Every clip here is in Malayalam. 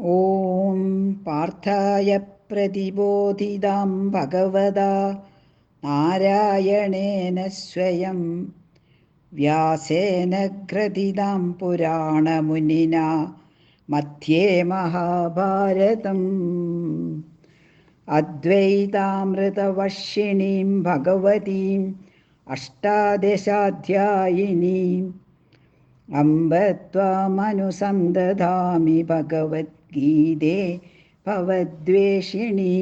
ഓം പാർത്ഥായ പ്രതിബോധിതാം ഭഗവതാ നാരായണേന സ്വയം വ്യാസേന ഗ്രഥിതാം പുരാണമുനിനാ മധ്യേ മഹാഭാരതം അദ്വൈതാമൃതവർഷിണീം ഭഗവതീം അഷ്ടാദശാധ്യായിനീം അംബ ത്വാമനുസന്തധാമി ഭഗവദ്ഗീതേ ഭവദ്വേഷിണീ.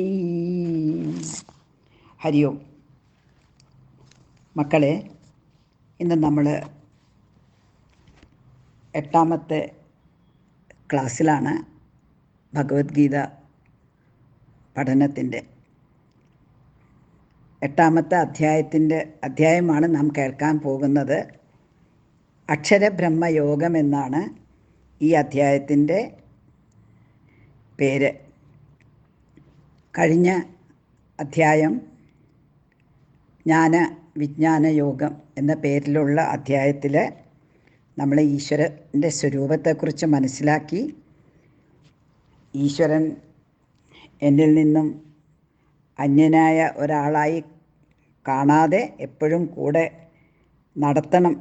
ഹരി ഓം. മക്കളെ, ഇന്ന് നമ്മൾ 8ാമത്തെ ക്ലാസ്സിലാണ്. ഭഗവത്ഗീത പഠനത്തിൻ്റെ 8ാമത്തെ അധ്യായമാണ് നാം കേൾക്കാൻ പോകുന്നത്. അക്ഷരബ്രഹ്മയോഗം എന്നാണ് ഈ അധ്യായത്തിൻ്റെ പേര്. കഴിഞ്ഞ അധ്യായം ജ്ഞാന വിജ്ഞാന യോഗം എന്ന പേരിലുള്ള അധ്യായത്തിൽ നമ്മൾ ഈശ്വരൻ്റെ സ്വരൂപത്തെക്കുറിച്ച് മനസ്സിലാക്കി. ഈശ്വരൻ എന്നിൽ നിന്നും അന്യനായ ഒരാളായി കാണാതെ എപ്പോഴും കൂടെ നടത്തണം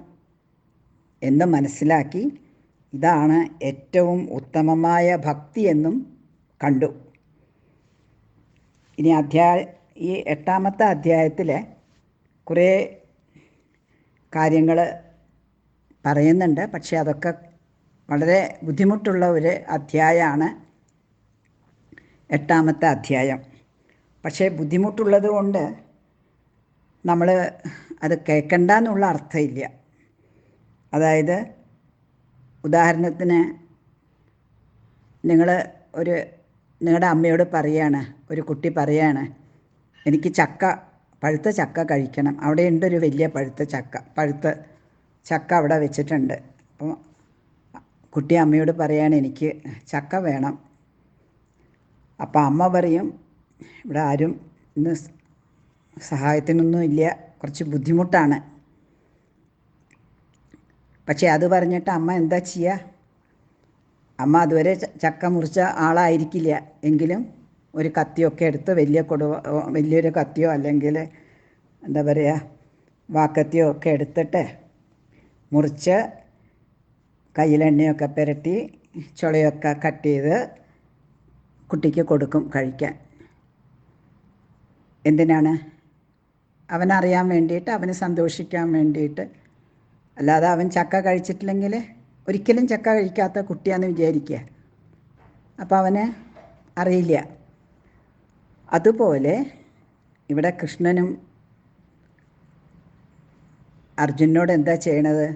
എന്ന് മനസ്സിലാക്കി. ഇതാണ് ഏറ്റവും ഉത്തമമായ ഭക്തി എന്നും കണ്ടു. ഇനി ഈ 8ാമത്തെ അധ്യായത്തിൽ കുറേ കാര്യങ്ങൾ പറയുന്നുണ്ട്. പക്ഷേ അതൊക്കെ വളരെ ബുദ്ധിമുട്ടുള്ള ഒരു അധ്യായമാണ് 8ാമത്തെ അധ്യായം. പക്ഷേ ബുദ്ധിമുട്ടുള്ളത് കൊണ്ട് നമ്മൾ അത് കേൾക്കണ്ട എന്നുള്ള അർത്ഥമില്ല. അതായത്, ഉദാഹരണത്തിന് നിങ്ങളുടെ അമ്മയോട് പറയാണ്, ഒരു കുട്ടി പറയാണ്, എനിക്ക് പഴുത്ത ചക്ക കഴിക്കണം. അവിടെ ഉണ്ടൊരു വലിയ പഴുത്ത ചക്ക അവിടെ വെച്ചിട്ടുണ്ട്. അപ്പോൾ കുട്ടി അമ്മയോട് പറയാണ്, എനിക്ക് ചക്ക വേണം. അപ്പോൾ അമ്മ പറയും, ഇവിടെ ആരും ഇന്ന് സഹായത്തിനൊന്നും ഇല്ല, കുറച്ച് ബുദ്ധിമുട്ടാണ്. പക്ഷേ അത് പറഞ്ഞിട്ട് അമ്മ എന്താ ചെയ്യുക? അമ്മ അതുവരെ ചക്ക മുറിച്ച ആളായിരിക്കില്ല. എങ്കിലും ഒരു കത്തിയൊക്കെ എടുത്ത് വലിയൊരു കത്തിയോ അല്ലെങ്കിൽ എന്താ പറയുക, വാക്കത്തിയോ ഒക്കെ എടുത്തിട്ട് മുറിച്ച് കയ്യിലെണ്ണയൊക്കെ പുരട്ടി ചുളയൊക്കെ കട്ട് ചെയ്ത് കുട്ടിക്ക് കൊടുക്കും കഴിക്കാൻ. എന്തിനാണ്? അവനറിയാൻ വേണ്ടിയിട്ട്, അവന് സന്തോഷിക്കാൻ വേണ്ടിയിട്ട്. അല്ലാതെ അവൻ ചക്ക കഴിച്ചിട്ടില്ലെങ്കിൽ, ഒരിക്കലും ചക്ക കഴിക്കാത്ത കുട്ടിയാണെന്ന് വിചാരിക്കുക, അപ്പോൾ അവന് അറിയില്ല. അതുപോലെ ഇവിടെ കൃഷ്ണനും അർജുനനോട് എന്താ ചെയ്യണത്?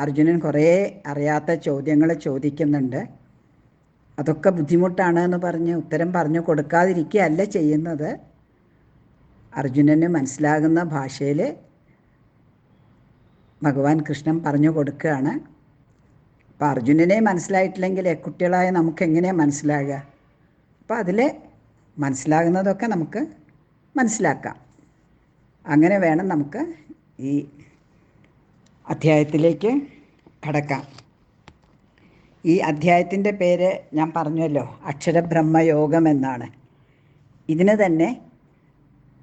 അർജുനൻ കുറേ അറിയാത്ത ചോദ്യങ്ങൾ ചോദിക്കുന്നുണ്ട്. അതൊക്കെ ബുദ്ധിമുട്ടാണ് എന്ന് പറഞ്ഞ് ഉത്തരം പറഞ്ഞു കൊടുക്കാതിരിക്കുകയല്ല ചെയ്യുന്നത്. അർജുനന് മനസ്സിലാകുന്ന ഭാഷയിൽ ഭഗവാൻ കൃഷ്ണൻ പറഞ്ഞു കൊടുക്കുകയാണ്. അപ്പോൾ അർജുനനെ മനസ്സിലായിട്ടില്ലെങ്കിൽ കുട്ടികളായ നമുക്ക് എങ്ങനെയാണ് മനസ്സിലാകുക? അപ്പോൾ അതിൽ മനസ്സിലാകുന്നതൊക്കെ നമുക്ക് മനസ്സിലാക്കാം. അങ്ങനെ വേണം നമുക്ക് ഈ അധ്യായത്തിലേക്ക് കടക്കാം. ഈ അധ്യായത്തിൻ്റെ പേര് ഞാൻ പറഞ്ഞല്ലോ, അക്ഷരബ്രഹ്മയോഗം എന്നാണ്. ഇതിന് തന്നെ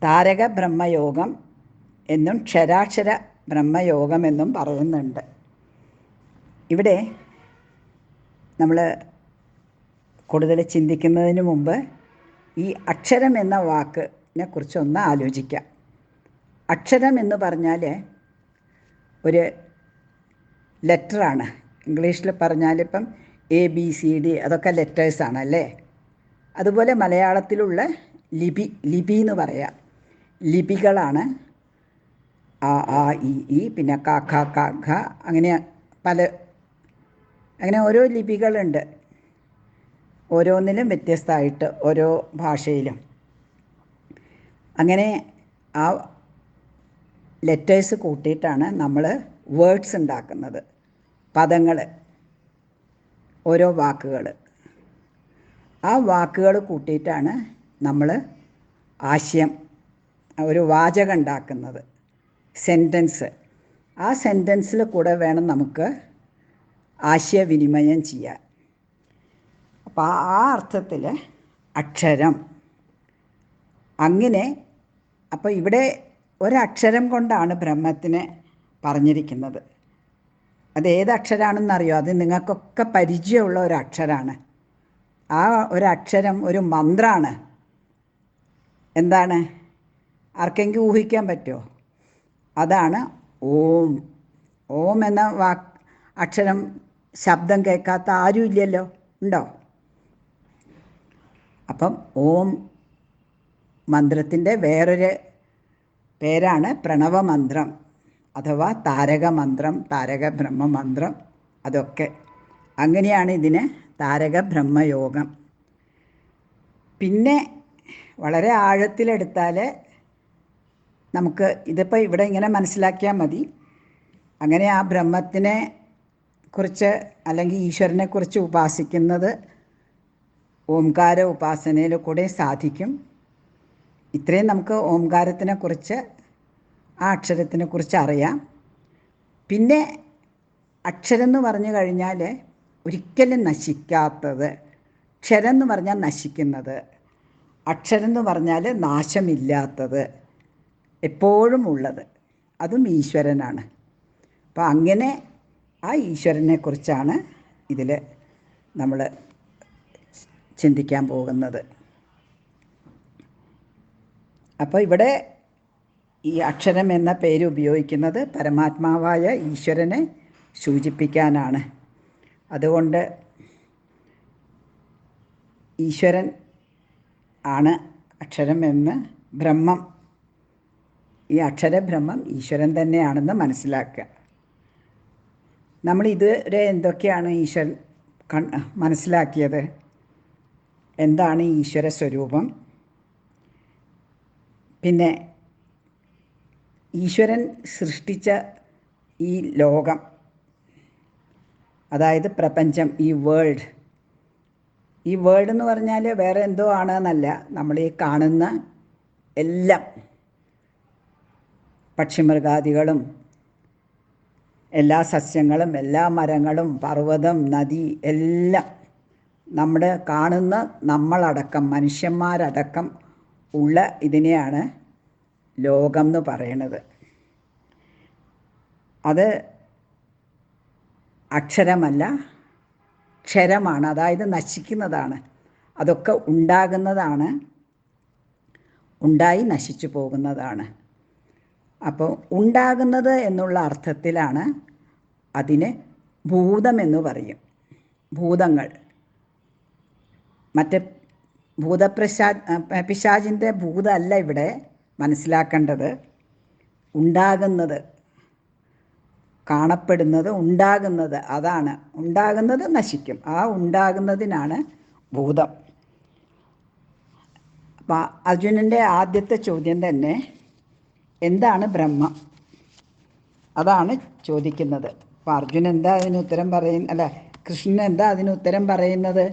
താരക ബ്രഹ്മയോഗം എന്നും ക്ഷരാക്ഷര ബ്രഹ്മയോഗം എന്നും പറയുന്നുണ്ട്. ഇവിടെ നമ്മൾ കൂടുതൽ ചിന്തിക്കുന്നതിന് മുമ്പ് ഈ അക്ഷരം എന്ന വാക്കിനെ കുറിച്ചൊന്ന് ആലോചിക്കാം. അക്ഷരം എന്ന് പറഞ്ഞാൽ ഒരു ലെറ്ററാണ്. ഇംഗ്ലീഷിൽ പറഞ്ഞാൽ ഇപ്പം ABCD അതൊക്കെ ലെറ്റേഴ്സാണ് അല്ലേ? അതുപോലെ മലയാളത്തിലുള്ള ലിപി എന്ന് പറയാം. ലിപികളാണ് ആ ആ ഇ പിന്നെ ക ഖ ക ഖ അങ്ങനെ ഓരോ ലിപികളുണ്ട്. ഓരോന്നിലും വ്യത്യസ്തമായിട്ട് ഓരോ ഭാഷയിലും. അങ്ങനെ ആ ലെറ്റേഴ്സ് കൂട്ടിയിട്ടാണ് നമ്മൾ വേർഡ്സ് ഉണ്ടാക്കുന്നത്, പദങ്ങൾ, ഓരോ വാക്കുകൾ. ആ വാക്കുകൾ കൂട്ടിയിട്ടാണ് നമ്മൾ ആശയം, ഒരു വാചകം ഉണ്ടാക്കുന്നത്, സെൻറ്റൻസ്. ആ സെൻറ്റൻസിൽ കൂടെ വേണം നമുക്ക് ആശയവിനിമയം ചെയ്യാൻ. അപ്പം ആ അർത്ഥത്തിൽ അക്ഷരം അങ്ങനെ. അപ്പോൾ ഇവിടെ ഒരക്ഷരം കൊണ്ടാണ് ബ്രഹ്മത്തിനെ പറഞ്ഞിരിക്കുന്നത്. അത് ഏത് അക്ഷരമാണെന്നറിയോ? അത് നിങ്ങൾക്കൊക്കെ പരിചയമുള്ള ഒരക്ഷരമാണ്. ആ ഒരക്ഷരം ഒരു മന്ത്രമാണ്. എന്താണ്? ആർക്കെങ്കിലും ഊഹിക്കാൻ പറ്റുമോ? അതാണ് ഓം. ഓം എന്ന അക്ഷരം ശബ്ദം കേൾക്കാത്ത ആരും ഇല്ലല്ലോ, ഉണ്ടോ? അപ്പം ഓം മന്ത്രത്തിൻ്റെ വേറൊരു പേരാണ് പ്രണവമന്ത്രം അഥവാ താരകമന്ത്രം, താരകബ്രഹ്മമന്ത്രം. അതൊക്കെ അങ്ങനെയാണ് ഇതിന് താരകബ്രഹ്മയോഗം. പിന്നെ വളരെ ആഴത്തിലെടുത്താൽ നമുക്ക് ഇതിപ്പോൾ ഇവിടെ ഇങ്ങനെ മനസ്സിലാക്കിയാൽ മതി. അങ്ങനെ ആ ബ്രഹ്മത്തിനെ കുറിച്ച് അല്ലെങ്കിൽ ഈശ്വരനെക്കുറിച്ച് ഉപാസിക്കുന്നത് ഓംകാര ഉപാസനയിൽ കൂടെ സാധിക്കും. ഇത്രയും നമുക്ക് ഓംകാരത്തിനെക്കുറിച്ച്, ആ അക്ഷരത്തിനെക്കുറിച്ച് അറിയാം. പിന്നെ അക്ഷരം എന്ന് പറഞ്ഞു കഴിഞ്ഞാൽ ഒരിക്കലും നശിക്കാത്തത്. ക്ഷരം എന്ന് പറഞ്ഞാൽ നശിക്കുന്നത്, അക്ഷരം എന്ന് പറഞ്ഞാൽ നാശമില്ലാത്തത്, എപ്പോഴും ഉള്ളത്, അതും ഈശ്വരനാണ്. അപ്പോൾ അങ്ങനെ ആ ഈശ്വരനെക്കുറിച്ചാണ് ഇതിൽ നമ്മൾ ചിന്തിക്കാൻ പോകുന്നത്. അപ്പോൾ ഇവിടെ ഈ അക്ഷരം എന്ന പേര് ഉപയോഗിക്കുന്നത് പരമാത്മാവായ ഈശ്വരനെ സൂചിപ്പിക്കാനാണ്. അതുകൊണ്ട് ഈശ്വരൻ ആണ് അക്ഷരം എന്ന്, ബ്രഹ്മം, ഈ അക്ഷരബ്രഹ്മം ഈശ്വരൻ തന്നെയാണെന്ന് മനസ്സിലാക്കുക. നമ്മൾ ഇതുവരെ എന്തൊക്കെയാണ് ഈശ്വരൻ മനസ്സിലാക്കിയത്? എന്താണ് ഈശ്വര സ്വരൂപം? പിന്നെ ഈശ്വരൻ സൃഷ്ടിച്ച ഈ ലോകം, അതായത് പ്രപഞ്ചം, ഈ വേൾഡ് എന്ന് പറഞ്ഞാൽ വേറെ എന്തോ ആണെന്നല്ല. നമ്മൾ ഈ കാണുന്ന എല്ലാം, പക്ഷിമൃഗാദികളും എല്ലാ സസ്യങ്ങളും എല്ലാ മരങ്ങളും പർവ്വതം നദി എല്ലാം നമ്മുടെ കാണുന്ന നമ്മളടക്കം മനുഷ്യന്മാരടക്കം ഉള്ള ഇതിനെയാണ് ലോകം എന്ന് പറയണത്. അത് അക്ഷരമല്ല, ക്ഷരമാണ്. അതായത് നശിക്കുന്നതാണ്. അതൊക്കെ ഉണ്ടാകുന്നതാണ്, ഉണ്ടായി നശിച്ചു പോകുന്നതാണ്. അപ്പോൾ ഉണ്ടാകുന്നത് എന്നുള്ള അർത്ഥത്തിലാണ് അതിന് ഭൂതമെന്ന് പറയും. ഭൂതങ്ങൾ, മറ്റേ പിശാചിൻ്റെ ഭൂതമല്ല ഇവിടെ മനസ്സിലാക്കേണ്ടത്. ഉണ്ടാകുന്നത്, കാണപ്പെടുന്നത്, ഉണ്ടാകുന്നത്, അതാണ്. ഉണ്ടാകുന്നത് നശിക്കും, ആ ഉണ്ടാകുന്നതിനാണ് ഭൂതം. അപ്പം അർജുനൻ്റെ ആദ്യത്തെ ചോദ്യം തന്നെ എന്താണ് ബ്രഹ്മം, അതാണ് ചോദിക്കുന്നത്. അപ്പം അർജുനൻ എന്താ അതിന് ഉത്തരം കൃഷ്ണൻ എന്താ അതിന് ഉത്തരം പറയുന്നത്?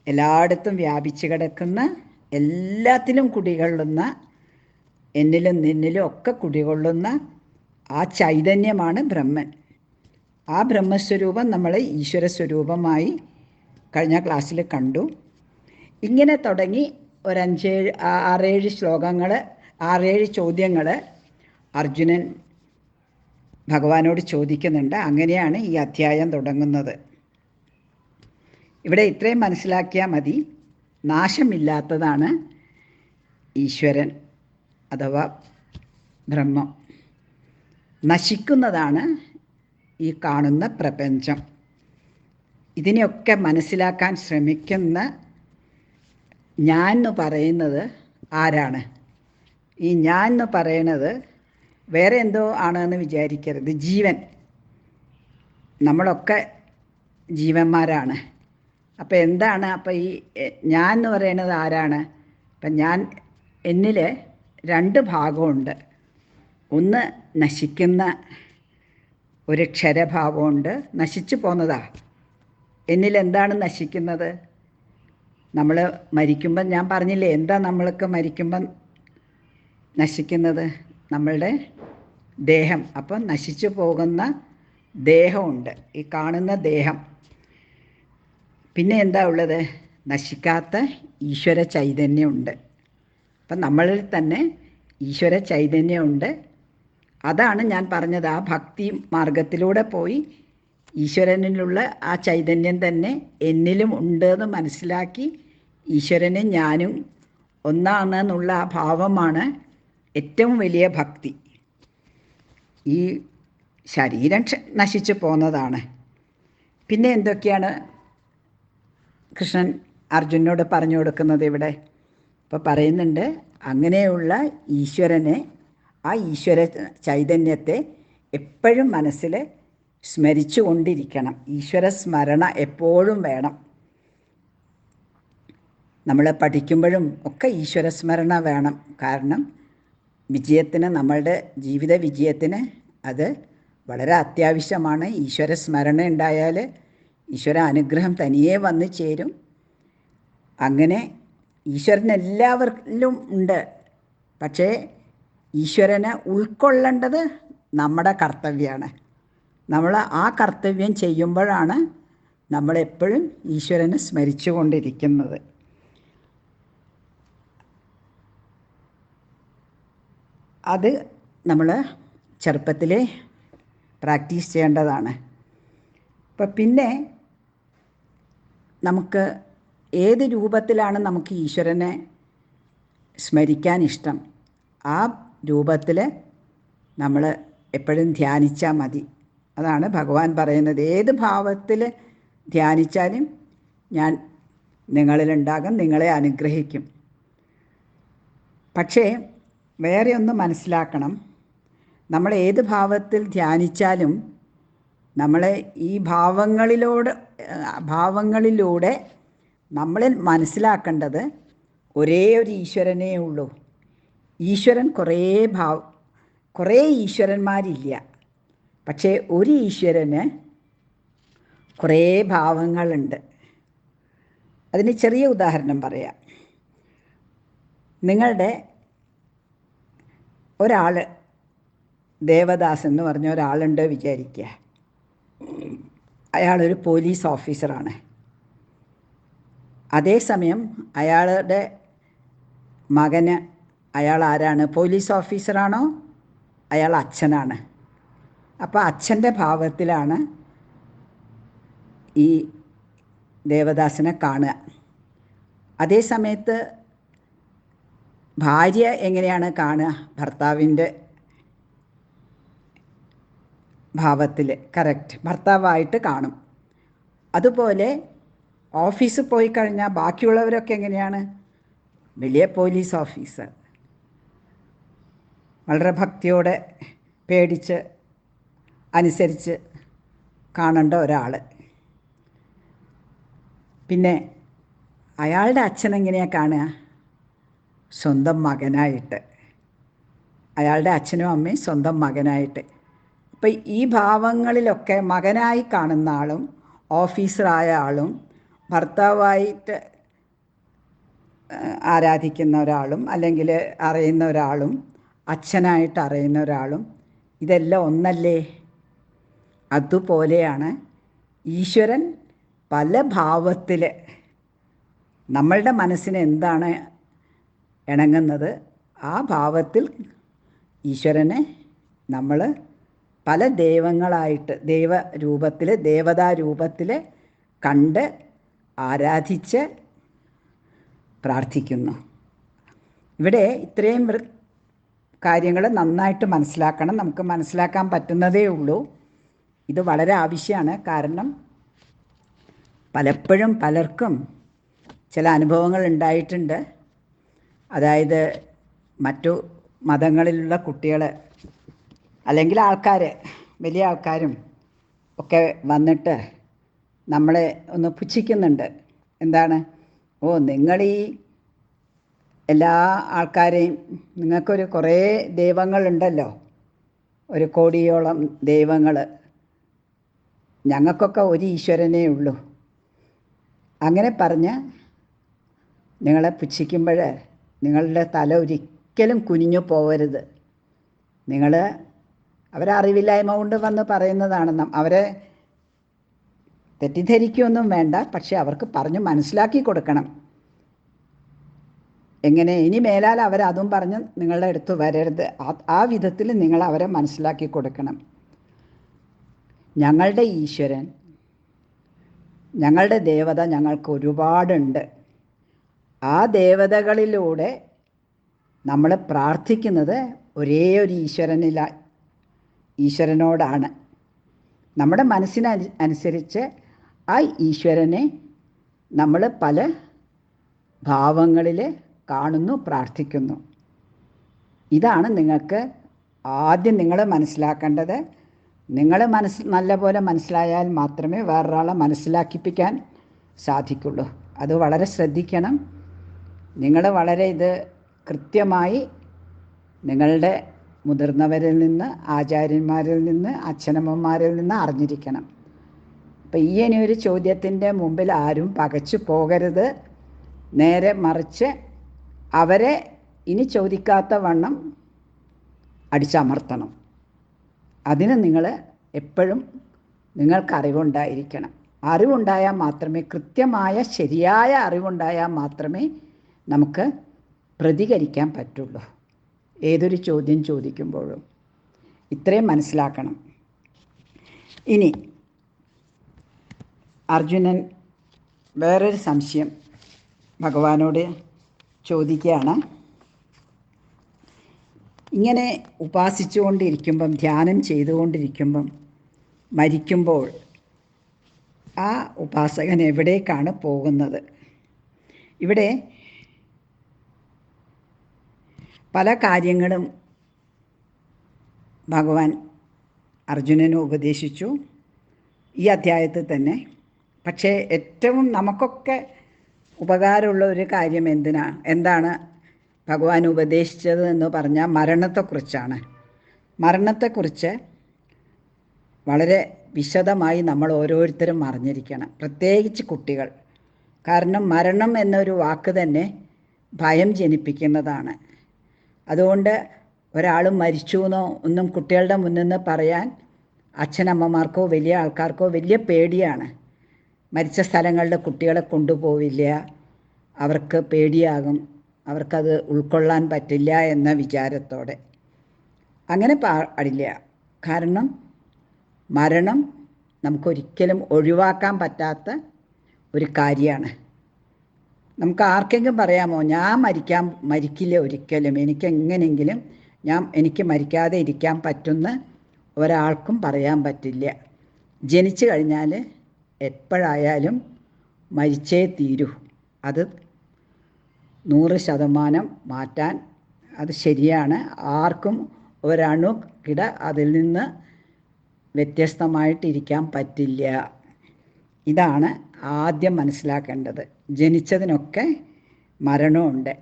എല്ലായിടത്തും വ്യാപിച്ചു കിടക്കുന്ന, എല്ലാത്തിലും കുടികൊള്ളുന്ന, എന്നിലും നിന്നിലും ഒക്കെ കുടികൊള്ളുന്ന ആ ചൈതന്യമാണ് ബ്രഹ്മൻ. ആ ബ്രഹ്മസ്വരൂപം നമ്മൾ ഈശ്വര സ്വരൂപമായി കഴിഞ്ഞ ക്ലാസ്സിൽ കണ്ടു. ഇങ്ങനെ തുടങ്ങി ഒരു 6-7 ശ്ലോകങ്ങൾ, 6-7 ചോദ്യങ്ങൾ അർജുനൻ ഭഗവാനോട് ചോദിക്കുന്നുണ്ട്. അങ്ങനെയാണ് ഈ അധ്യായം തുടങ്ങുന്നത്. ഇവിടെ ഇത്രയും മനസ്സിലാക്കിയാൽ മതി. നാശമില്ലാത്തതാണ് ഈശ്വരൻ അഥവാ ബ്രഹ്മം. നശിക്കുന്നതാണ് ഈ കാണുന്ന പ്രപഞ്ചം. ഇതിനെയൊക്കെ മനസ്സിലാക്കാൻ ശ്രമിക്കുന്ന ഞാൻ എന്ന് പറയുന്നത് ആരാണ്? ഈ ഞാൻ എന്ന് പറയുന്നത് വേറെ എന്തോ ആണെന്ന് വിചാരിക്കരുത്. ജീവൻ, നമ്മളൊക്കെ ജീവന്മാരാണ്. അപ്പോൾ എന്താണ്? അപ്പോൾ ഈ ഞാൻ എന്ന് പറയുന്നത് ആരാണ്? അപ്പം എന്നിൽ 2 ഭാഗമുണ്ട്. ഒന്ന് നശിക്കുന്ന ഒരു ക്ഷരഭാവമുണ്ട്, നശിച്ചു പോന്നതാ. എന്നിൽ എന്താണ് നശിക്കുന്നത്? നമ്മൾ മരിക്കുമ്പം, ഞാൻ പറഞ്ഞില്ലേ എന്താ നമ്മൾക്ക് മരിക്കുമ്പം നശിക്കുന്നത്? നമ്മളുടെ ദേഹം. അപ്പം നശിച്ചു പോകുന്ന ദേഹമുണ്ട്, ഈ കാണുന്ന ദേഹം. പിന്നെ എന്താ ഉള്ളത്? നശിക്കാത്ത ഈശ്വര ചൈതന്യമുണ്ട്. അപ്പം നമ്മളിൽ തന്നെ ഈശ്വര ചൈതന്യമുണ്ട്. അതാണ് ഞാൻ പറഞ്ഞത്, ആ ഭക്തി മാർഗത്തിലൂടെ പോയി ഈശ്വരനിലുള്ള ആ ചൈതന്യം തന്നെ എന്നിലും ഉണ്ട് എന്ന് മനസ്സിലാക്കി ഈശ്വരനും ഞാനും ഒന്നാണെന്നുള്ള ആ ഭാവമാണ് ഏറ്റവും വലിയ ഭക്തി. ഈ ശരീരം നശിച്ചു പോന്നതാണ്. പിന്നെ എന്തൊക്കെയാണ് കൃഷ്ണൻ അർജുനോട് പറഞ്ഞു കൊടുക്കുന്നത് ഇവിടെ? ഇപ്പോൾ പറയുന്നുണ്ട്, അങ്ങനെയുള്ള ഈശ്വരനെ, ആ ഈശ്വര ചൈതന്യത്തെ എപ്പോഴും മനസ്സിൽ സ്മരിച്ചു കൊണ്ടിരിക്കണം. ഈശ്വര സ്മരണ എപ്പോഴും വേണം. നമ്മൾ പഠിക്കുമ്പോഴും ഒക്കെ ഈശ്വര സ്മരണ വേണം. കാരണം വിജയത്തിന്, നമ്മളുടെ ജീവിത വിജയത്തിന് അത് വളരെ അത്യാവശ്യമാണ്. ഈശ്വര സ്മരണ ഉണ്ടായാൽ ഈശ്വര അനുഗ്രഹം തനിയെ വന്നു ചേരും. അങ്ങനെ ഈശ്വരൻ എല്ലാവരിലും ഉണ്ട്. പക്ഷേ ഈശ്വരനെ ഉൾക്കൊള്ളേണ്ടത് നമ്മുടെ കർത്തവ്യമാണ്. നമ്മൾ ആ കർത്തവ്യം ചെയ്യുമ്പോഴാണ് നമ്മളെപ്പോഴും ഈശ്വരനെ സ്മരിച്ചു കൊണ്ടിരിക്കുന്നത്. അത് നമ്മൾ ചെറുപ്പത്തിലേ പ്രാക്ടീസ് ചെയ്യേണ്ടതാണ്. അപ്പം പിന്നെ നമുക്ക് ഏത് രൂപത്തിലാണ് നമുക്ക് ഈശ്വരനെ സ്മരിക്കാൻ ഇഷ്ടം, ആ രൂപത്തിൽ നമ്മൾ എപ്പോഴും ധ്യാനിച്ചാൽ മതി. അതാണ് ഭഗവാൻ പറയുന്നത്. ഏത് ഭാവത്തിൽ ധ്യാനിച്ചാലും ഞാൻ നിങ്ങളിലുണ്ടാകും, നിങ്ങളെ അനുഗ്രഹിക്കും. പക്ഷേ വേറെ ഒന്ന് മനസ്സിലാക്കണം, നമ്മൾ ഏത് ഭാവത്തിൽ ധ്യാനിച്ചാലും നമ്മളെ ഈ ഭാവങ്ങളിലൂടെ നമ്മൾ മനസ്സിലാക്കേണ്ടത് ഒരേ ഒരു ഈശ്വരനേ ഉള്ളൂ. ഈശ്വരൻ കുറേ ഈശ്വരന്മാരില്ല. പക്ഷേ ഒരു ഈശ്വരന് കുറേ ഭാവങ്ങളുണ്ട്. അതിന് ചെറിയ ഉദാഹരണം പറയാം. നിങ്ങളുടെ ഒരാൾ, ദേവദാസ് എന്ന് പറഞ്ഞ ഒരാളുണ്ട് വിചാരിക്കുക. അയാളൊരു പോലീസ് ഓഫീസറാണ്. അതേസമയം അയാളുടെ മകന്, അയാൾ ആരാണ്? പോലീസ് ഓഫീസറാണോ? അയാൾ അച്ഛനാണ്. അപ്പോൾ അച്ഛൻ്റെ ഭാവത്തിലാണ് ഈ ദേവദാസിനെ കാണുക. അതേ സമയത്ത് ഭാര്യ എങ്ങനെയാണ് കാണുക? ഭർത്താവിൻ്റെ ഭാവത്തിൽ, കറക്റ്റ്, ഭർത്താവായിട്ട് കാണും. അതുപോലെ ഓഫീസിൽ പോയി കഴിഞ്ഞാൽ ബാക്കിയുള്ളവരൊക്കെ എങ്ങനെയാണ്? വലിയ പോലീസ് ഓഫീസർ, വളരെ ഭക്തിയോടെ പേടിച്ച് അനുസരിച്ച് കാണേണ്ട ഒരാൾ. പിന്നെ അയാളുടെ അച്ഛനെങ്ങനെയാണ് കാണുക? സ്വന്തം മകനായിട്ട്. അയാളുടെ അച്ഛനും അമ്മയും സ്വന്തം മകനായിട്ട്. അപ്പം ഈ ഭാവങ്ങളിലൊക്കെ മകനായി കാണുന്ന ആളും ഓഫീസറായ ആളും ഭർത്താവായിട്ട് ആരാധിക്കുന്ന ഒരാളും അല്ലെങ്കിൽ അറിയുന്ന ഒരാളും അച്ഛനായിട്ട് അറിയുന്ന ഒരാളും ഇതെല്ലാം ഒന്നല്ലേ? അതുപോലെയാണ് ഈശ്വരൻ പല ഭാവത്തിൽ നമ്മളുടെ മനസ്സിന് എന്താണ് ഇണങ്ങുന്നത് ആ ഭാവത്തിൽ ഈശ്വരനെ നമ്മൾ പല ദൈവങ്ങളായിട്ട്, ദൈവരൂപത്തിൽ, ദേവതാരൂപത്തിൽ കണ്ട് ആരാധിച്ച് പ്രാർത്ഥിക്കുന്നു. ഇവിടെ ഇത്രയും കാര്യങ്ങൾ നന്നായിട്ട് മനസ്സിലാക്കണം. നമുക്ക് മനസ്സിലാക്കാൻ പറ്റുന്നതേ ഉള്ളൂ. ഇത് വളരെ ആവശ്യമാണ്. കാരണം പലപ്പോഴും പലർക്കും ചില അനുഭവങ്ങൾ ഉണ്ടായിട്ടുണ്ട്. അതായത് മറ്റു മതങ്ങളിലുള്ള കുട്ടികൾ അല്ലെങ്കിൽ ആൾക്കാർ, വലിയ ആൾക്കാരും ഒക്കെ വന്നിട്ട് നമ്മളെ ഒന്ന് പുച്ഛിക്കുന്നുണ്ട്. എന്താണ്? ഓ, നിങ്ങളീ എല്ലാ ആൾക്കാരെയും, നിങ്ങൾക്കൊരു കുറേ ദൈവങ്ങളുണ്ടല്ലോ, 1 കോടിയോളം ദൈവങ്ങൾ, ഞങ്ങൾക്കൊക്കെ ഒരു ഈശ്വരനേ ഉള്ളൂ. അങ്ങനെ പറഞ്ഞ് നിങ്ങളെ പുച്ഛിക്കുമ്പോൾ നിങ്ങളുടെ തല ഒരിക്കലും കുനിഞ്ഞു പോവരുത്. അവരറിവില്ലായ്മ കൊണ്ട് വന്ന് പറയുന്നതാണ്. അവരെ തെറ്റിദ്ധരിക്കുകയൊന്നും വേണ്ട, പക്ഷെ അവർക്ക് പറഞ്ഞ് മനസ്സിലാക്കി കൊടുക്കണം. എങ്ങനെ ഇനി മേലാൽ അവരതും പറഞ്ഞ് നിങ്ങളുടെ അടുത്ത് വരരുത്, ആ വിധത്തിൽ നിങ്ങൾ അവരെ മനസ്സിലാക്കി കൊടുക്കണം. ഞങ്ങളുടെ ഈശ്വരൻ, ഞങ്ങളുടെ ദേവത ഞങ്ങൾക്ക് ഒരുപാടുണ്ട്. ആ ദേവതകളിലൂടെ നമ്മൾ പ്രാർത്ഥിക്കുന്നത് ഒരേ ഒരു ഈശ്വരനോടാണ്. നമ്മുടെ മനസ്സിനനുസരിച്ച് ആ ഈശ്വരനെ നമ്മൾ പല ഭാവങ്ങളിൽ കാണുന്നു, പ്രാർത്ഥിക്കുന്നു. ഇതാണ് നിങ്ങൾക്ക് ആദ്യം നിങ്ങൾ മനസ്സിലാക്കേണ്ടത്. നിങ്ങൾ നല്ലപോലെ മനസ്സിലായാൽ മാത്രമേ വേറൊരാളെ മനസ്സിലാക്കിപ്പിക്കാൻ സാധിക്കുള്ളൂ. അത് വളരെ ശ്രദ്ധിക്കണം. നിങ്ങൾ വളരെ ഇത് കൃത്യമായി നിങ്ങളുടെ മുതിർന്നവരിൽ നിന്ന്, ആചാര്യന്മാരിൽ നിന്ന്, അച്ഛനമ്മമാരിൽ നിന്ന് അറിഞ്ഞിരിക്കണം. അപ്പം ഒരു ചോദ്യത്തിൻ്റെ മുമ്പിൽ ആരും പകച്ചു പോകരുത്. നേരെ മറിച്ച് അവരെ ഇനി ചോദിക്കാത്ത വണ്ണം അടിച്ചമർത്തണം. അതിന് നിങ്ങൾ എപ്പോഴും നിങ്ങൾക്ക് അറിവുണ്ടായിരിക്കണം. അറിവുണ്ടായാൽ മാത്രമേ, കൃത്യമായ ശരിയായ അറിവുണ്ടായാൽ മാത്രമേ നമുക്ക് പ്രതികരിക്കാൻ പറ്റുള്ളൂ ഏതൊരു ചോദ്യം ചോദിക്കുമ്പോഴും. ഇത്രയും മനസ്സിലാക്കണം. ഇനി അർജുനൻ വേറൊരു സംശയം ഭഗവാനോട് ചോദിക്കുകയാണ്. ഇങ്ങനെ ഉപാസിച്ചുകൊണ്ടിരിക്കുമ്പം, ധ്യാനം ചെയ്തുകൊണ്ടിരിക്കുമ്പം മരിക്കുമ്പോൾ ആ ഉപാസകൻ എവിടേക്കാണ് പോകുന്നത്? ഇവിടെ പല കാര്യങ്ങളും ഭഗവാൻ അർജുനന് ഉപദേശിച്ചു ഈ അധ്യായത്തിൽ തന്നെ. പക്ഷേ ഏറ്റവും നമുക്കൊക്കെ ഉപകാരമുള്ള ഒരു കാര്യം എന്താണ് ഭഗവാൻ ഉപദേശിച്ചത് എന്ന് പറഞ്ഞാൽ മരണത്തെക്കുറിച്ചാണ്. മരണത്തെക്കുറിച്ച് വളരെ വിശദമായി നമ്മൾ ഓരോരുത്തരും അറിഞ്ഞിരിക്കണം, പ്രത്യേകിച്ച് കുട്ടികൾ. കാരണം മരണം എന്നൊരു വാക്ക് തന്നെ ഭയം ജനിപ്പിക്കുന്നതാണ്. അതുകൊണ്ട് ഒരാൾ മരിച്ചു എന്നോ ഒന്നും കുട്ടികളുടെ മുന്നിൽ നിന്ന് പറയാൻ അച്ഛനമ്മമാർക്കോ വലിയ ആൾക്കാർക്കോ വലിയ പേടിയാണ്. മരിച്ച സ്ഥലങ്ങളിൽ കുട്ടികളെ കൊണ്ടുപോവില്ല, അവർക്ക് പേടിയാകും, അവർക്കത് ഉൾക്കൊള്ളാൻ പറ്റില്ല എന്ന വിചാരത്തോടെ. അങ്ങനെ പാടില്ല. കാരണം മരണം നമുക്കൊരിക്കലും ഒഴിവാക്കാൻ പറ്റാത്ത ഒരു കാര്യമാണ്. നമുക്ക് ആർക്കെങ്കിലും പറയാമോ, ഞാൻ മരിക്കില്ല ഒരിക്കലും, എനിക്കെങ്ങനെയെങ്കിലും എനിക്ക് മരിക്കാതെ ഇരിക്കാൻ പറ്റുന്ന ഒരാൾക്കും പറയാൻ പറ്റില്ല. ജനിച്ചു കഴിഞ്ഞാൽ എപ്പോഴായാലും മരിച്ചേ തീരൂ. അത് 100% മാറ്റാൻ അത് ശരിയാണ്. ആർക്കും ഒരണു കിട അതിൽ നിന്ന് വ്യത്യസ്തമായിട്ടിരിക്കാൻ പറ്റില്ല. ഇതാണ് ആദ്യം മനസ്സിലാക്കേണ്ടത്. ജനിച്ചതിനൊക്കെ മരണമുണ്ട്.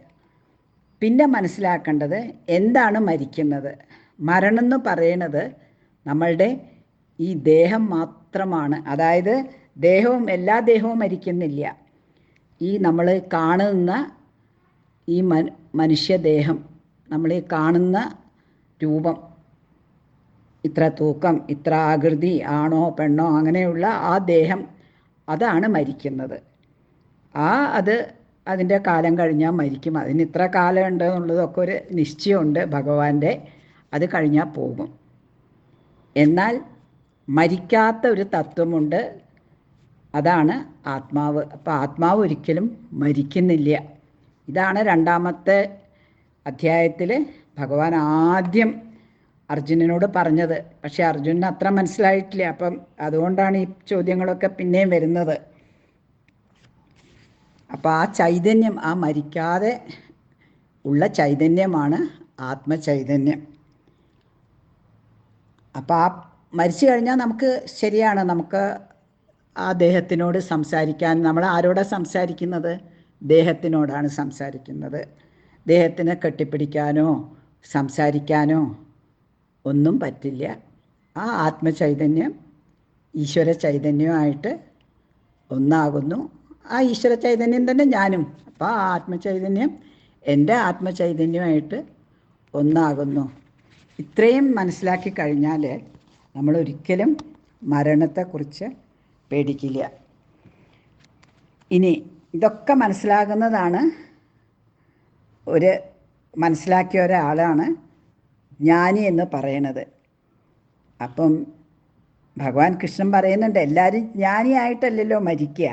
പിന്നെ മനസ്സിലാക്കേണ്ടത് എന്താണ് മരിക്കുന്നത്. മരണം എന്ന് പറയുന്നത് നമ്മളുടെ ഈ ദേഹം മാത്രമാണ്. അതായത് എല്ലാ ദേഹവും മരിക്കുന്നില്ല. ഈ നമ്മൾ കാണുന്ന ഈ മനുഷ്യദേഹം, നമ്മൾ ഈ കാണുന്ന രൂപം, ഇത്ര തൂക്കം, ഇത്ര ആകൃതി, ആണോ പെണ്ണോ, അങ്ങനെയുള്ള ആ ദേഹം, അതാണ് മരിക്കുന്നത്. അതിൻ്റെ കാലം കഴിഞ്ഞാൽ മരിക്കും. അതിന് ഇത്ര കാലം ഉണ്ട് എന്നുള്ളതൊക്കെ ഒരു നിശ്ചയമുണ്ട് ഭഗവാന്റെ. അത് കഴിഞ്ഞാൽ പോകും. എന്നാൽ മരിക്കാത്ത ഒരു തത്വമുണ്ട്, അതാണ് ആത്മാവ്. അപ്പോൾ ആത്മാവ് ഒരിക്കലും മരിക്കുന്നില്ല. ഇതാണ് 2-ാമത്തെ അധ്യായത്തിൽ ഭഗവാൻ ആദ്യം അർജുനനോട് പറഞ്ഞത്. പക്ഷെ അർജുനന് അത്ര മനസ്സിലായിട്ടില്ല. അപ്പം അതുകൊണ്ടാണ് ഈ ചോദ്യങ്ങളൊക്കെ പിന്നെയും വരുന്നത്. അപ്പോൾ ആ ചൈതന്യം, ആ മരിക്കാതെ ഉള്ള ചൈതന്യമാണ് ആത്മചൈതന്യം. അപ്പോൾ ആ മരിച്ചു കഴിഞ്ഞാൽ നമുക്ക് ശരിയാണ്, നമുക്ക് ആ ദേഹത്തിനോട് സംസാരിക്കാൻ, നമ്മൾ ആരോടാണ് സംസാരിക്കുന്നത്? ദേഹത്തിനോടാണ് സംസാരിക്കുന്നത്. ദേഹത്തിനെ കെട്ടിപ്പിടിക്കാനോ സംസാരിക്കാനോ ഒന്നും പറ്റില്ല. ആ ആത്മചൈതന്യം ഈശ്വര ചൈതന്യമായിട്ട് ഒന്നാകുന്നു. ആ ഈശ്വര ചൈതന്യം തന്നെ ഞാനും. അപ്പോൾ ആ ആത്മചൈതന്യം എൻ്റെ ആത്മചൈതന്യമായിട്ട് ഒന്നാകുന്നു. ഇത്രയും മനസ്സിലാക്കി കഴിഞ്ഞാൽ നമ്മളൊരിക്കലും മരണത്തെക്കുറിച്ച് പേടിക്കില്ല. ഇനി ഇതൊക്കെ മനസ്സിലാകുന്നതാണ് മനസ്സിലാക്കിയ ഒരാളാണ് ജ്ഞാനി എന്ന് പറയണത്. അപ്പം ഭഗവാൻ കൃഷ്ണൻ പറയുന്നുണ്ട്, എല്ലാവരും ജ്ഞാനിയായിട്ടല്ലല്ലോ മരിക്കുക.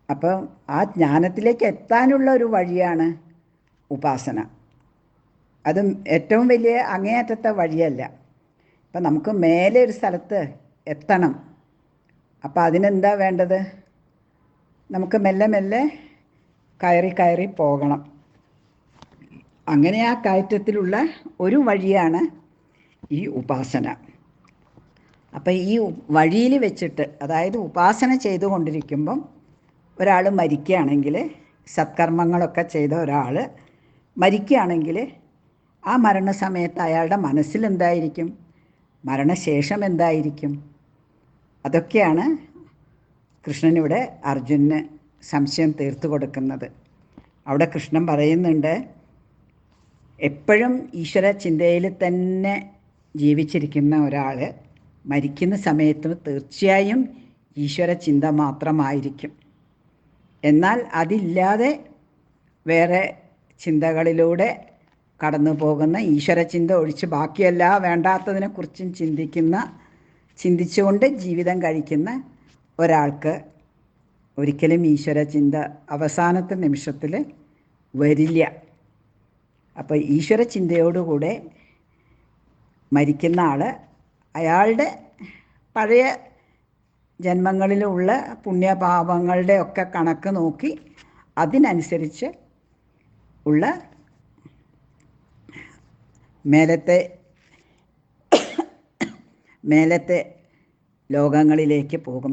അപ്പം ആ ജ്ഞാനത്തിലേക്ക് എത്താനുള്ള ഒരു വഴിയാണ് ഉപാസന. അതും ഏറ്റവും വലിയ അങ്ങേയറ്റത്തെ വഴിയല്ല. അപ്പം നമുക്ക് മേലെ ഒരു സ്ഥലത്ത് എത്തണം. അപ്പം അതിനെന്താ വേണ്ടത്? നമുക്ക് മെല്ലെ മെല്ലെ കയറി പോകണം. അങ്ങനെ ആ കയറ്റത്തിലുള്ള ഒരു വഴിയാണ് ഈ ഉപാസന. അപ്പം ഈ വഴിയിൽ വെച്ചിട്ട്, അതായത് ഉപാസന ചെയ്തുകൊണ്ടിരിക്കുമ്പം ഒരാൾ മരിക്കുകയാണെങ്കിൽ, സത്കർമ്മങ്ങളൊക്കെ ചെയ്ത ഒരാൾ മരിക്കുകയാണെങ്കിൽ, ആ മരണസമയത്ത് അയാളുടെ മനസ്സിലെന്തായിരിക്കും, മരണശേഷം എന്തായിരിക്കും? അതൊക്കെയാണ് കൃഷ്ണനിവിടെ അർജുനന് സംശയം തീർത്തു കൊടുക്കുന്നത്. അവിടെ കൃഷ്ണൻ പറയുന്നുണ്ട്, എപ്പോഴും ഈശ്വര ചിന്തയിൽ തന്നെ ജീവിച്ചിരിക്കുന്ന ഒരാൾ മരിക്കുന്ന സമയത്ത് തീർച്ചയായും ഈശ്വര ചിന്ത മാത്രമായിരിക്കും. എന്നാൽ അതില്ലാതെ വേറെ ചിന്തകളിലൂടെ കടന്നു പോകുന്ന, ഈശ്വരചിന്ത ഒഴിച്ച് ബാക്കിയെല്ലാ വേണ്ടാത്തതിനെക്കുറിച്ചും ചിന്തിച്ചുകൊണ്ട് ജീവിതം കഴിക്കുന്ന ഒരാൾക്ക് ഒരിക്കലും ഈശ്വരചിന്ത അവസാനത്തെ നിമിഷത്തിൽ വരില്ല. അപ്പോൾ ഈശ്വരചിന്തയോടുകൂടെ മരിക്കുന്ന ആൾ അയാളുടെ പഴയ ജന്മങ്ങളിലുള്ള പുണ്യപാപങ്ങളുടെ ഒക്കെ കണക്ക് നോക്കി അതിനനുസരിച്ച് ഉള്ള മേലത്തെ ലോകങ്ങളിലേക്ക് പോകും.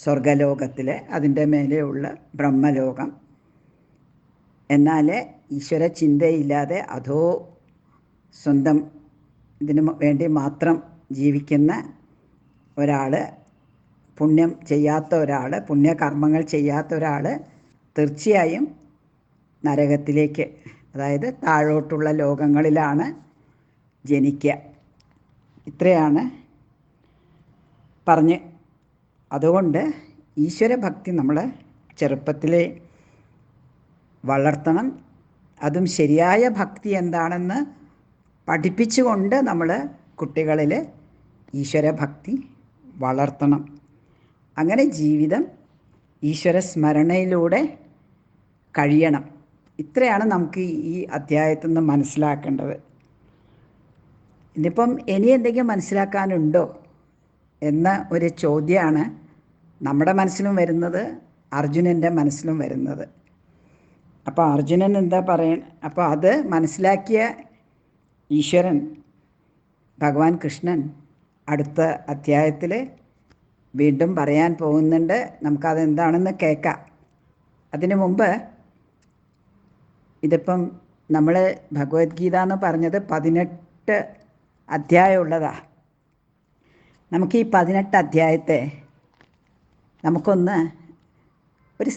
സ്വർഗലോകത്തിൽ, അതിൻ്റെ മേലെയുള്ള ബ്രഹ്മലോകം. എന്നാൽ ഈശ്വര ചിന്തയില്ലാതെ അതോ സ്വന്തം ഇതിന് വേണ്ടി മാത്രം ജീവിക്കുന്ന ഒരാൾ, പുണ്യം ചെയ്യാത്ത ഒരാൾ, പുണ്യകർമ്മങ്ങൾ ചെയ്യാത്ത ഒരാൾ തീർച്ചയായും നരകത്തിലേക്ക്, അതായത് താഴോട്ടുള്ള ലോകങ്ങളിലാണ് ജനിക്കുക. ഇത്രയാണ് പറഞ്ഞ്. അതുകൊണ്ട് ഈശ്വരഭക്തി നമ്മൾ ചെറുപ്പത്തിലേ വളർത്തണം. അതും ശരിയായ ഭക്തി എന്താണെന്ന് പഠിപ്പിച്ചുകൊണ്ട് നമ്മൾ കുട്ടികളിൽ ഈശ്വരഭക്തി വളർത്തണം. അങ്ങനെ ജീവിതം ഈശ്വര സ്മരണയിലൂടെ കഴിയണം. ഇത്രയാണ് നമുക്ക് ഈ അധ്യായത്തിൽ നിന്ന് മനസ്സിലാക്കേണ്ടത്. ഇനിയിപ്പം ഇനി എന്തെങ്കിലും മനസ്സിലാക്കാനുണ്ടോ എന്ന ഒരു ചോദ്യമാണ് നമ്മുടെ മനസ്സിലും വരുന്നത്, അർജുനൻ്റെ മനസ്സിലും വരുന്നത്. അപ്പോൾ അർജുനൻ എന്താ അപ്പോൾ അത് മനസ്സിലാക്കിയ ഈശ്വരൻ ഭഗവാൻ കൃഷ്ണൻ അടുത്ത അധ്യായത്തിൽ വീണ്ടും പറയാൻ പോകുന്നുണ്ട്. നമുക്കതെന്താണെന്ന് കേൾക്കാം. അതിനു മുമ്പ് ഇതിപ്പം നമ്മൾ ഭഗവത്ഗീത എന്ന് പറഞ്ഞത് 18 അധ്യായമുള്ളതാണ്. നമുക്ക് ഈ 18 അധ്യായത്തെ നമുക്കൊന്ന് ഒരു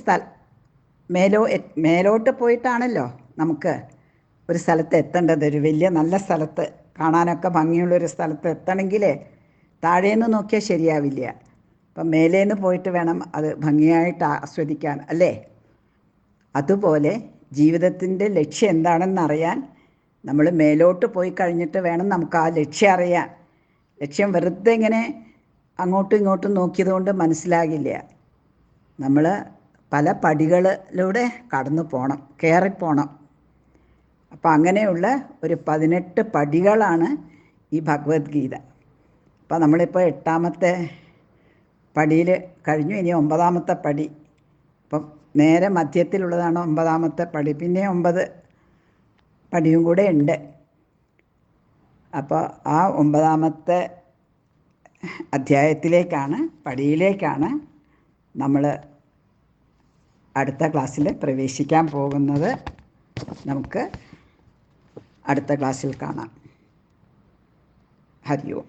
മേലോട്ട് പോയിട്ടാണല്ലോ നമുക്ക് ഒരു സ്ഥലത്ത് എത്തേണ്ടത്. ഒരു വലിയ നല്ല സ്ഥലത്ത്, കാണാനൊക്കെ ഭംഗിയുള്ളൊരു സ്ഥലത്ത് എത്തണമെങ്കിൽ താഴേന്ന് നോക്കിയാൽ ശരിയാവില്ല. അപ്പം മേലേന്ന് പോയിട്ട് വേണം അത് ഭംഗിയായിട്ട് ആസ്വദിക്കാൻ, അല്ലേ? അതുപോലെ ജീവിതത്തിൻ്റെ ലക്ഷ്യം എന്താണെന്നറിയാൻ നമ്മൾ മേലോട്ട് പോയി കഴിഞ്ഞിട്ട് വേണം നമുക്ക് ആ ലക്ഷ്യം അറിയാൻ. ലക്ഷ്യം വെറുതെ ഇങ്ങനെ അങ്ങോട്ടും ഇങ്ങോട്ടും നോക്കിയതുകൊണ്ട് മനസ്സിലാകില്ല. നമ്മൾ പല പടികളിലൂടെ കടന്നു പോകണം, കയറിപ്പോണം. അപ്പം അങ്ങനെയുള്ള ഒരു 18 പടികളാണ് ഈ ഭഗവത്ഗീത. അപ്പം നമ്മളിപ്പോൾ 8ാമത്തെ പടിയിൽ കഴിഞ്ഞു. ഇനി 9ാമത്തെ പടി. അപ്പം നേരെ മധ്യത്തിലുള്ളതാണ് 9ാമത്തെ പടി. പിന്നെ 9 പടിയും കൂടെ ഉണ്ട്. അപ്പോൾ ആ 9ാമത്തെ അധ്യായത്തിലേക്കാണ്, പടിയിലേക്കാണ് നമ്മൾ അടുത്ത ക്ലാസ്സിൽ പ്രവേശിക്കാൻ പോകുന്നത്. നമുക്ക് അടുത്ത ക്ലാസ്സിൽ കാണാം. ഹരി ഓം.